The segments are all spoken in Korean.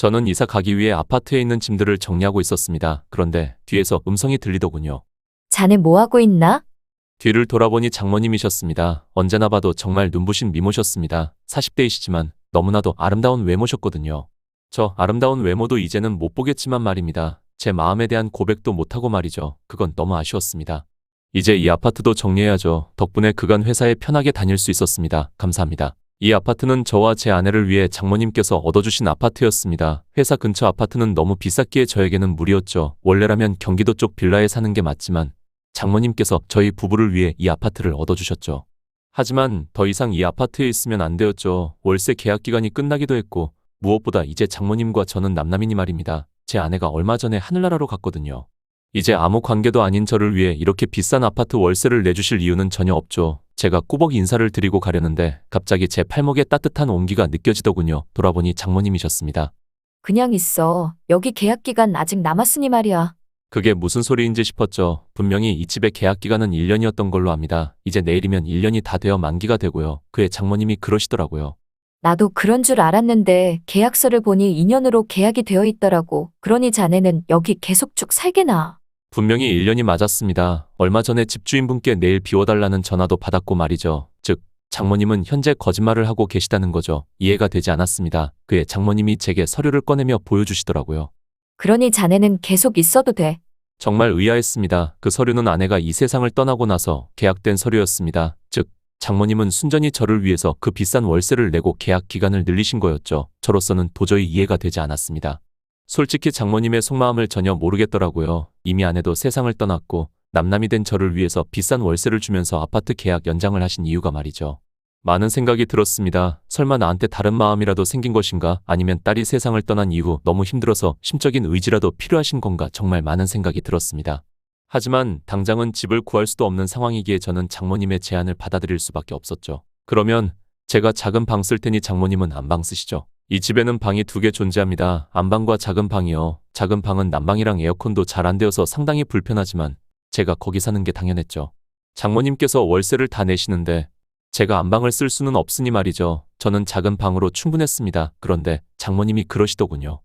저는 이사 가기 위해 아파트에 있는 짐들을 정리하고 있었습니다. 그런데 뒤에서 음성이 들리더군요. 자네 뭐하고 있나? 뒤를 돌아보니 장모님이셨습니다. 언제나 봐도 정말 눈부신 미모셨습니다. 40대이시지만 너무나도 아름다운 외모셨거든요. 저 아름다운 외모도 이제는 못 보겠지만 말입니다. 제 마음에 대한 고백도 못하고 말이죠. 그건 너무 아쉬웠습니다. 이제 이 아파트도 정리해야죠. 덕분에 그간 회사에 편하게 다닐 수 있었습니다. 감사합니다. 이 아파트는 저와 제 아내를 위해 장모님께서 얻어주신 아파트였습니다. 회사 근처 아파트는 너무 비쌌기에 저에게는 무리였죠. 원래라면 경기도 쪽 빌라에 사는 게 맞지만 장모님께서 저희 부부를 위해 이 아파트를 얻어주셨죠. 하지만 더 이상 이 아파트에 있으면 안 되었죠. 월세 계약 기간이 끝나기도 했고 무엇보다 이제 장모님과 저는 남남이니 말입니다. 제 아내가 얼마 전에 하늘나라로 갔거든요. 이제 아무 관계도 아닌 저를 위해 이렇게 비싼 아파트 월세를 내주실 이유는 전혀 없죠. 제가 꾸벅 인사를 드리고 가려는데 갑자기 제 팔목에 따뜻한 온기가 느껴지더군요. 돌아보니 장모님이셨습니다. 그냥 있어. 여기 계약 기간 아직 남았으니 말이야. 그게 무슨 소리인지 싶었죠. 분명히 이 집의 계약 기간은 1년이었던 걸로 압니다. 이제 내일이면 1년이 다 되어 만기가 되고요. 그의 장모님이 그러시더라고요. 나도 그런 줄 알았는데 계약서를 보니 2년으로 계약이 되어 있더라고. 그러니 자네는 여기 계속 쭉 살게나. 분명히 1년이 맞았습니다. 얼마 전에 집주인분께 내일 비워달라는 전화도 받았고 말이죠. 즉 장모님은 현재 거짓말을 하고 계시다는 거죠. 이해가 되지 않았습니다. 그의 장모님이 제게 서류를 꺼내며 보여주시더라고요. 그러니 자네는 계속 있어도 돼. 정말 의아했습니다. 그 서류는 아내가 이 세상을 떠나고 나서 계약된 서류였습니다. 즉 장모님은 순전히 저를 위해서 그 비싼 월세를 내고 계약 기간을 늘리신 거였죠. 저로서는 도저히 이해가 되지 않았습니다. 솔직히 장모님의 속마음을 전혀 모르겠더라고요. 이미 아내도 세상을 떠났고 남남이 된 저를 위해서 비싼 월세를 주면서 아파트 계약 연장을 하신 이유가 말이죠. 많은 생각이 들었습니다. 설마 나한테 다른 마음이라도 생긴 것인가? 아니면 딸이 세상을 떠난 이후 너무 힘들어서 심적인 의지라도 필요하신 건가? 정말 많은 생각이 들었습니다. 하지만 당장은 집을 구할 수도 없는 상황이기에 저는 장모님의 제안을 받아들일 수밖에 없었죠. 그러면 제가 작은 방 쓸 테니 장모님은 안방 쓰시죠. 이 집에는 방이 2개 존재합니다. 안방과 작은 방이요. 작은 방은 난방이랑 에어컨도 잘 안 되어서 상당히 불편하지만 제가 거기 사는 게 당연했죠. 장모님께서 월세를 다 내시는데 제가 안방을 쓸 수는 없으니 말이죠. 저는 작은 방으로 충분했습니다. 그런데 장모님이 그러시더군요.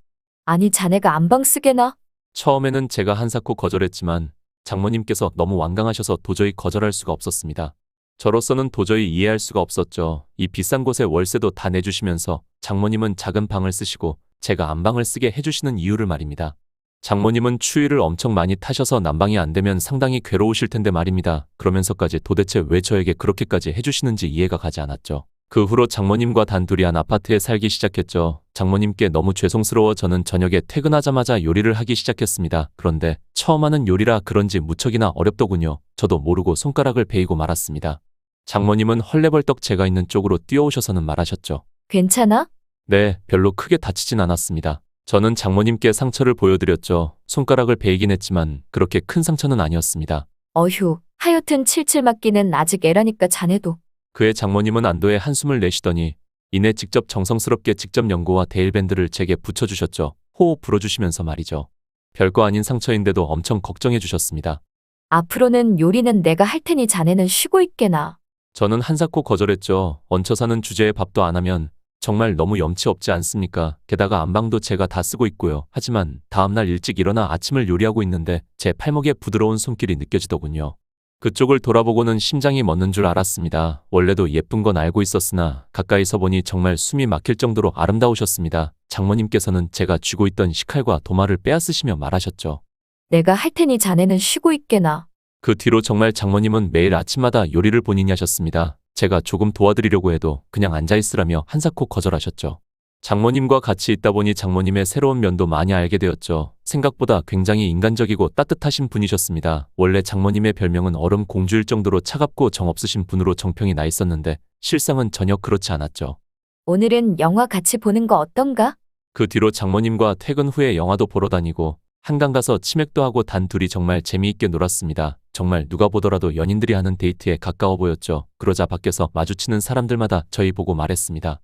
아니 자네가 안방 쓰게나? 처음에는 제가 한사코 거절했지만 장모님께서 너무 완강하셔서 도저히 거절할 수가 없었습니다. 저로서는 도저히 이해할 수가 없었죠. 이 비싼 곳에 월세도 다 내주시면서 장모님은 작은 방을 쓰시고 제가 안방을 쓰게 해주시는 이유를 말입니다. 장모님은 추위를 엄청 많이 타셔서 난방이 안 되면 상당히 괴로우실 텐데 말입니다. 그러면서까지 도대체 왜 저에게 그렇게까지 해주시는지 이해가 가지 않았죠. 그 후로 장모님과 단둘이 한 아파트에 살기 시작했죠. 장모님께 너무 죄송스러워 저는 저녁에 퇴근하자마자 요리를 하기 시작했습니다. 그런데 처음 하는 요리라 그런지 무척이나 어렵더군요. 저도 모르고 손가락을 베이고 말았습니다. 장모님은 헐레벌떡 제가 있는 쪽으로 뛰어오셔서는 말하셨죠. 괜찮아? 네, 별로 크게 다치진 않았습니다. 저는 장모님께 상처를 보여드렸죠. 손가락을 베이긴 했지만 그렇게 큰 상처는 아니었습니다. 어휴, 하여튼 칠칠 맞기는 아직 애라니까 자네도. 그의 장모님은 안도의 한숨을 내쉬더니 이내 직접 정성스럽게 직접 연고와 데일밴드를 제게 붙여주셨죠. 호흡 불어주시면서 말이죠. 별거 아닌 상처인데도 엄청 걱정해 주셨습니다. 앞으로는 요리는 내가 할 테니 자네는 쉬고 있게나. 저는 한사코 거절했죠. 얹혀 사는 주제에 밥도 안 하면 정말 너무 염치 없지 않습니까? 게다가 안방도 제가 다 쓰고 있고요. 하지만 다음날 일찍 일어나 아침을 요리하고 있는데 제 팔목에 부드러운 손길이 느껴지더군요. 그쪽을 돌아보고는 심장이 멎는 줄 알았습니다. 원래도 예쁜 건 알고 있었으나 가까이서 보니 정말 숨이 막힐 정도로 아름다우셨습니다. 장모님께서는 제가 쥐고 있던 식칼과 도마를 빼앗으시며 말하셨죠. 내가 할 테니 자네는 쉬고 있게나. 그 뒤로 정말 장모님은 매일 아침마다 요리를 본인이 하셨습니다. 제가 조금 도와드리려고 해도 그냥 앉아있으라며 한사코 거절하셨죠. 장모님과 같이 있다 보니 장모님의 새로운 면도 많이 알게 되었죠. 생각보다 굉장히 인간적이고 따뜻하신 분이셨습니다. 원래 장모님의 별명은 얼음 공주일 정도로 차갑고 정없으신 분으로 정평이 나 있었는데 실상은 전혀 그렇지 않았죠. 오늘은 영화 같이 보는 거 어떤가? 그 뒤로 장모님과 퇴근 후에 영화도 보러 다니고 한강 가서 치맥도 하고 단둘이 정말 재미있게 놀았습니다. 정말 누가 보더라도 연인들이 하는 데이트에 가까워 보였죠. 그러자 밖에서 마주치는 사람들마다 저희 보고 말했습니다.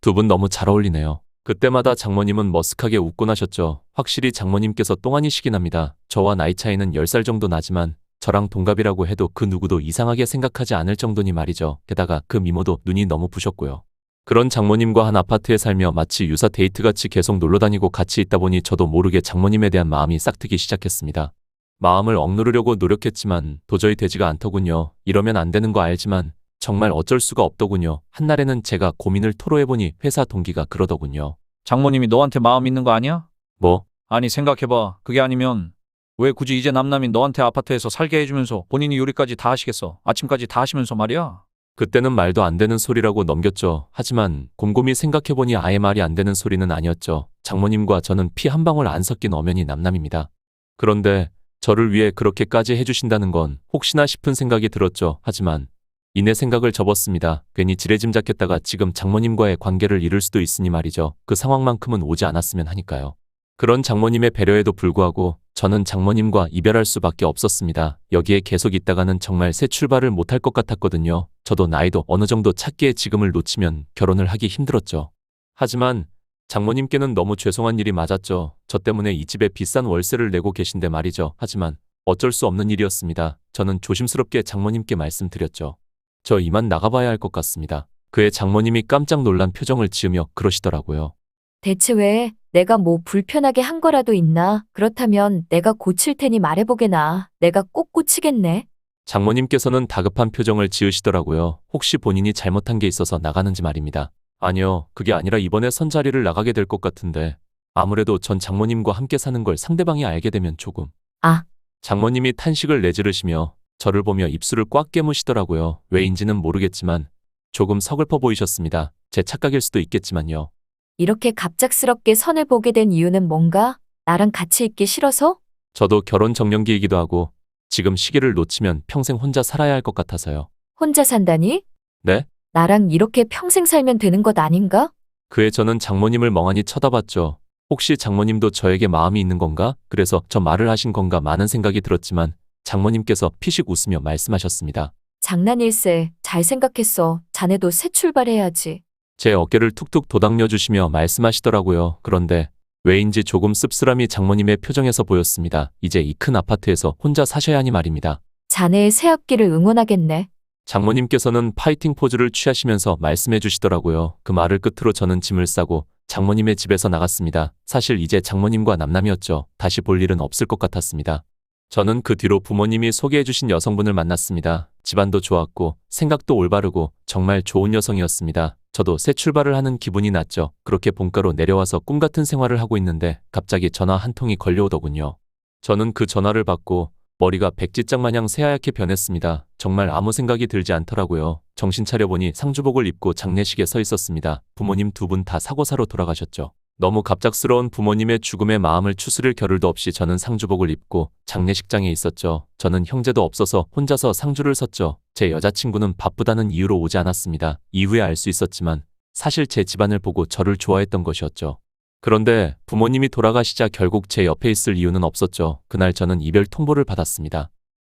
두 분 너무 잘 어울리네요. 그때마다 장모님은 머쓱하게 웃곤 하셨죠. 확실히 장모님께서 똥아니시긴 합니다. 저와 나이 차이는 10살 정도 나지만 저랑 동갑이라고 해도 그 누구도 이상하게 생각하지 않을 정도니 말이죠. 게다가 그 미모도 눈이 너무 부셨고요. 그런 장모님과 한 아파트에 살며 마치 유사 데이트같이 계속 놀러 다니고 같이 있다 보니 저도 모르게 장모님에 대한 마음이 싹트기 시작했습니다. 마음을 억누르려고 노력했지만 도저히 되지가 않더군요. 이러면 안 되는 거 알지만 정말 어쩔 수가 없더군요. 한날에는 제가 고민을 토로해보니 회사 동기가 그러더군요. 장모님이 너한테 마음 있는 거 아니야? 뭐? 아니 생각해봐. 그게 아니면 왜 굳이 이제 남남이 너한테 아파트에서 살게 해주면서 본인이 요리까지 다 하시겠어? 아침까지 다 하시면서 말이야. 그때는 말도 안 되는 소리라고 넘겼죠. 하지만 곰곰이 생각해보니 아예 말이 안 되는 소리는 아니었죠. 장모님과 저는 피 한 방울 안 섞인 엄연히 남남입니다. 그런데 저를 위해 그렇게까지 해주신다는 건 혹시나 싶은 생각이 들었죠. 하지만 이내 생각을 접었습니다. 괜히 지레짐작했다가 지금 장모님과의 관계를 잃을 수도 있으니 말이죠. 그 상황만큼은 오지 않았으면 하니까요. 그런 장모님의 배려에도 불구하고 저는 장모님과 이별할 수밖에 없었습니다. 여기에 계속 있다가는 정말 새 출발을 못할 것 같았거든요. 저도 나이도 어느 정도 찼기에 지금을 놓치면 결혼을 하기 힘들었죠. 하지만 장모님께는 너무 죄송한 일이 맞았죠. 저 때문에 이 집에 비싼 월세를 내고 계신데 말이죠. 하지만 어쩔 수 없는 일이었습니다. 저는 조심스럽게 장모님께 말씀드렸죠. 저 이만 나가봐야 할 것 같습니다. 그의 장모님이 깜짝 놀란 표정을 지으며 그러시더라고요. 대체 왜 내가 뭐 불편하게 한 거라도 있나? 그렇다면 내가 고칠 테니 말해보게나. 내가 꼭 고치겠네. 장모님께서는 다급한 표정을 지으시더라고요. 혹시 본인이 잘못한 게 있어서 나가는지 말입니다. 아니요, 그게 아니라 이번에 선자리를 나가게 될 것 같은데 아무래도 전 장모님과 함께 사는 걸 상대방이 알게 되면 조금. 아, 장모님이 탄식을 내지르시며 저를 보며 입술을 꽉 깨무시더라고요. 왜인지는 모르겠지만 조금 서글퍼 보이셨습니다. 제 착각일 수도 있겠지만요. 이렇게 갑작스럽게 선을 보게 된 이유는 뭔가? 나랑 같이 있기 싫어서? 저도 결혼 정년기이기도 하고 지금 시기를 놓치면 평생 혼자 살아야 할 것 같아서요. 혼자 산다니? 네? 나랑 이렇게 평생 살면 되는 것 아닌가? 그에 저는 장모님을 멍하니 쳐다봤죠. 혹시 장모님도 저에게 마음이 있는 건가? 그래서 저 말을 하신 건가 많은 생각이 들었지만 장모님께서 피식 웃으며 말씀하셨습니다. 장난일세. 잘 생각했어. 자네도 새 출발해야지. 제 어깨를 툭툭 도닥여 주시며 말씀하시더라고요. 그런데 왜인지 조금 씁쓸함이 장모님의 표정에서 보였습니다. 이제 이 큰 아파트에서 혼자 사셔야 하니 말입니다. 자네의 새 앞길을 응원하겠네. 장모님께서는 파이팅 포즈를 취하시면서 말씀해 주시더라고요. 그 말을 끝으로 저는 짐을 싸고 장모님의 집에서 나갔습니다. 사실 이제 장모님과 남남이었죠. 다시 볼 일은 없을 것 같았습니다. 저는 그 뒤로 부모님이 소개해 주신 여성분을 만났습니다. 집안도 좋았고 생각도 올바르고 정말 좋은 여성이었습니다. 저도 새 출발을 하는 기분이 났죠. 그렇게 본가로 내려와서 꿈같은 생활을 하고 있는데 갑자기 전화 한 통이 걸려오더군요. 저는 그 전화를 받고 머리가 백지장 마냥 새하얗게 변했습니다. 정말 아무 생각이 들지 않더라고요. 정신 차려보니 상주복을 입고 장례식에 서 있었습니다. 부모님 두 분 다 사고사로 돌아가셨죠. 너무 갑작스러운 부모님의 죽음에 마음을 추스릴 겨를도 없이 저는 상주복을 입고 장례식장에 있었죠. 저는 형제도 없어서 혼자서 상주를 섰죠. 제 여자친구는 바쁘다는 이유로 오지 않았습니다. 이후에 알 수 있었지만 사실 제 집안을 보고 저를 좋아했던 것이었죠. 그런데 부모님이 돌아가시자 결국 제 옆에 있을 이유는 없었죠. 그날 저는 이별 통보를 받았습니다.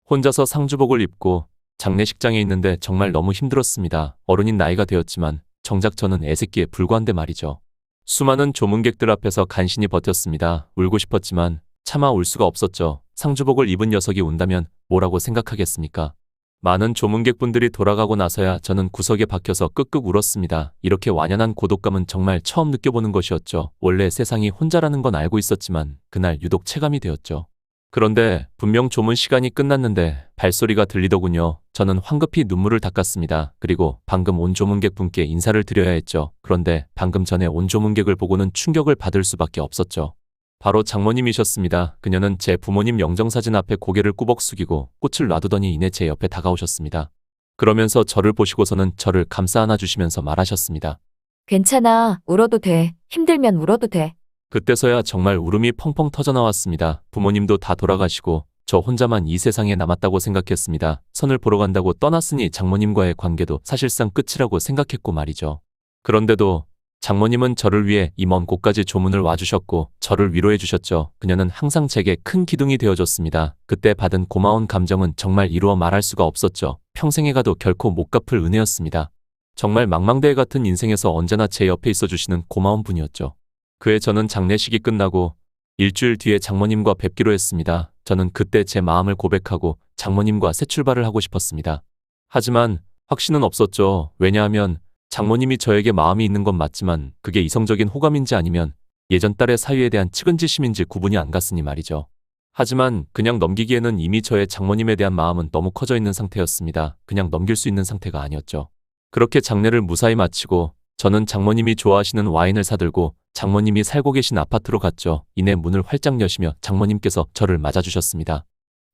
혼자서 상주복을 입고 장례식장에 있는데 정말 너무 힘들었습니다. 어른인 나이가 되었지만 정작 저는 애새끼에 불과한데 말이죠. 수많은 조문객들 앞에서 간신히 버텼습니다. 울고 싶었지만 차마 울 수가 없었죠. 상주복을 입은 녀석이 운다면 뭐라고 생각하겠습니까? 많은 조문객분들이 돌아가고 나서야 저는 구석에 박혀서 끄끄 울었습니다. 이렇게 완연한 고독감은 정말 처음 느껴보는 것이었죠. 원래 세상이 혼자라는 건 알고 있었지만 그날 유독 체감이 되었죠. 그런데 분명 조문 시간이 끝났는데 발소리가 들리더군요. 저는 황급히 눈물을 닦았습니다. 그리고 방금 온 조문객분께 인사를 드려야 했죠. 그런데 방금 전에 온 조문객을 보고는 충격을 받을 수밖에 없었죠. 바로 장모님이셨습니다. 그녀는 제 부모님 영정사진 앞에 고개를 꾸벅 숙이고 꽃을 놔두더니 이내 제 옆에 다가오셨습니다. 그러면서 저를 보시고서는 저를 감싸 안아주시면서 말하셨습니다. 괜찮아. 울어도 돼. 힘들면 울어도 돼. 그때서야 정말 울음이 펑펑 터져나왔습니다. 부모님도 다 돌아가시고 저 혼자만 이 세상에 남았다고 생각했습니다. 선을 보러 간다고 떠났으니 장모님과의 관계도 사실상 끝이라고 생각했고 말이죠. 그런데도 장모님은 저를 위해 이 먼 곳까지 조문을 와주셨고 저를 위로해 주셨죠. 그녀는 항상 제게 큰 기둥이 되어줬습니다. 그때 받은 고마운 감정은 정말 이루어 말할 수가 없었죠. 평생에 가도 결코 못 갚을 은혜였습니다. 정말 망망대해 같은 인생에서 언제나 제 옆에 있어주시는 고마운 분이었죠. 그해 저는 장례식이 끝나고 일주일 뒤에 장모님과 뵙기로 했습니다. 저는 그때 제 마음을 고백하고 장모님과 새 출발을 하고 싶었습니다. 하지만 확신은 없었죠. 왜냐하면 장모님이 저에게 마음이 있는 건 맞지만 그게 이성적인 호감인지 아니면 예전 딸의 사위에 대한 측은지심인지 구분이 안 갔으니 말이죠. 하지만 그냥 넘기기에는 이미 저의 장모님에 대한 마음은 너무 커져 있는 상태였습니다. 그냥 넘길 수 있는 상태가 아니었죠. 그렇게 장례를 무사히 마치고 저는 장모님이 좋아하시는 와인을 사들고 장모님이 살고 계신 아파트로 갔죠. 이내 문을 활짝 여시며 장모님께서 저를 맞아주셨습니다.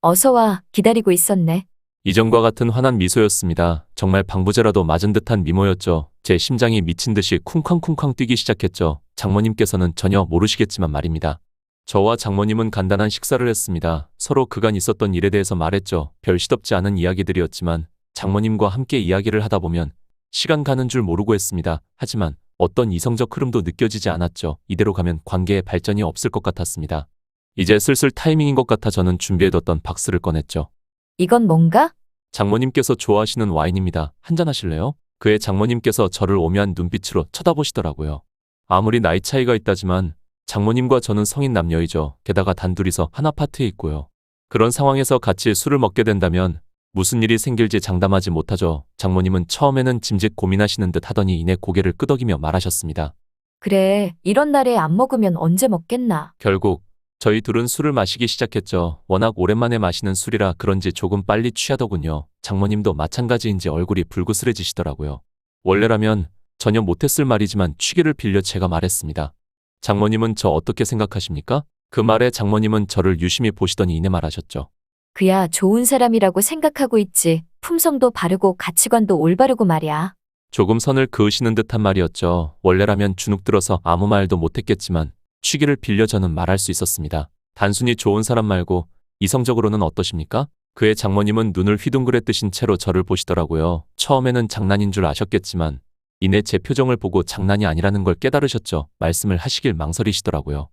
어서 와, 기다리고 있었네. 이전과 같은 환한 미소였습니다. 정말 방부제라도 맞은 듯한 미모였죠. 제 심장이 미친 듯이 쿵쾅쿵쾅 뛰기 시작했죠. 장모님께서는 전혀 모르시겠지만 말입니다. 저와 장모님은 간단한 식사를 했습니다. 서로 그간 있었던 일에 대해서 말했죠. 별 시덥지 않은 이야기들이었지만 장모님과 함께 이야기를 하다 보면 시간 가는 줄 모르고 했습니다. 하지만 어떤 이성적 흐름도 느껴지지 않았죠. 이대로 가면 관계에 발전이 없을 것 같았습니다. 이제 슬슬 타이밍인 것 같아 저는 준비해뒀던 박스를 꺼냈죠. 이건 뭔가? 장모님께서 좋아하시는 와인입니다. 한잔 하실래요? 그의 장모님께서 저를 오묘한 눈빛으로 쳐다보시더라고요. 아무리 나이 차이가 있다지만 장모님과 저는 성인 남녀이죠. 게다가 단둘이서 한 아파트에 있고요. 그런 상황에서 같이 술을 먹게 된다면 무슨 일이 생길지 장담하지 못하죠. 장모님은 처음에는 짐짓 고민하시는 듯 하더니 이내 고개를 끄덕이며 말하셨습니다. 그래, 이런 날에 안 먹으면 언제 먹겠나. 결국 저희 둘은 술을 마시기 시작했죠. 워낙 오랜만에 마시는 술이라 그런지 조금 빨리 취하더군요. 장모님도 마찬가지인지 얼굴이 불그스레지시더라고요. 원래라면 전혀 못했을 말이지만 취기를 빌려 제가 말했습니다. 장모님은 저 어떻게 생각하십니까? 그 말에 장모님은 저를 유심히 보시더니 이내 말하셨죠. 그야 좋은 사람이라고 생각하고 있지. 품성도 바르고 가치관도 올바르고 말이야. 조금 선을 그으시는 듯한 말이었죠. 원래라면 주눅 들어서 아무 말도 못했겠지만 취기를 빌려 저는 말할 수 있었습니다. 단순히 좋은 사람 말고 이성적으로는 어떠십니까? 그의 장모님은 눈을 휘둥그레 뜨신 채로 저를 보시더라고요. 처음에는 장난인 줄 아셨겠지만 이내 제 표정을 보고 장난이 아니라는 걸 깨달으셨죠. 말씀을 하시길 망설이시더라고요.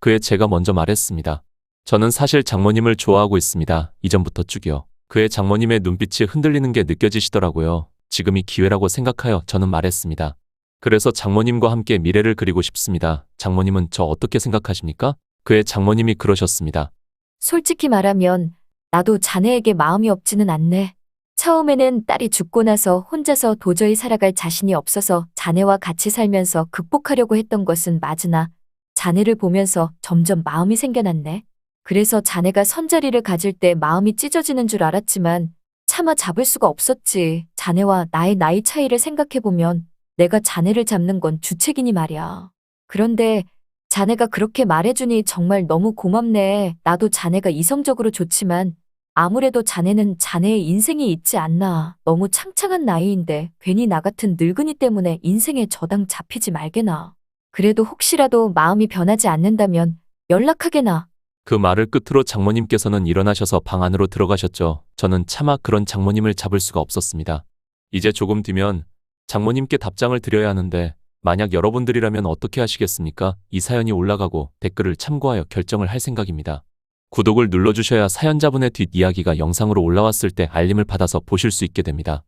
그에 제가 먼저 말했습니다. 저는 사실 장모님을 좋아하고 있습니다. 이전부터 쭉이요. 그의 장모님의 눈빛이 흔들리는 게 느껴지시더라고요. 지금이 기회라고 생각하여 저는 말했습니다. 그래서 장모님과 함께 미래를 그리고 싶습니다. 장모님은 저 어떻게 생각하십니까? 그의 장모님이 그러셨습니다. 솔직히 말하면 나도 자네에게 마음이 없지는 않네. 처음에는 딸이 죽고 나서 혼자서 도저히 살아갈 자신이 없어서 자네와 같이 살면서 극복하려고 했던 것은 맞으나 자네를 보면서 점점 마음이 생겨났네. 그래서 자네가 선자리를 가질 때 마음이 찢어지는 줄 알았지만 차마 잡을 수가 없었지. 자네와 나의 나이 차이를 생각해보면 내가 자네를 잡는 건 주책이니 말이야. 그런데 자네가 그렇게 말해주니 정말 너무 고맙네. 나도 자네가 이성적으로 좋지만 아무래도 자네는 자네의 인생이 있지 않나. 너무 창창한 나이인데 괜히 나 같은 늙은이 때문에 인생에 저당 잡히지 말게나. 그래도 혹시라도 마음이 변하지 않는다면 연락하게나. 그 말을 끝으로 장모님께서는 일어나셔서 방 안으로 들어가셨죠. 저는 차마 그런 장모님을 잡을 수가 없었습니다. 이제 조금 뒤면 장모님께 답장을 드려야 하는데 만약 여러분들이라면 어떻게 하시겠습니까? 이 사연이 올라가고 댓글을 참고하여 결정을 할 생각입니다. 구독을 눌러주셔야 사연자분의 뒷이야기가 영상으로 올라왔을 때 알림을 받아서 보실 수 있게 됩니다.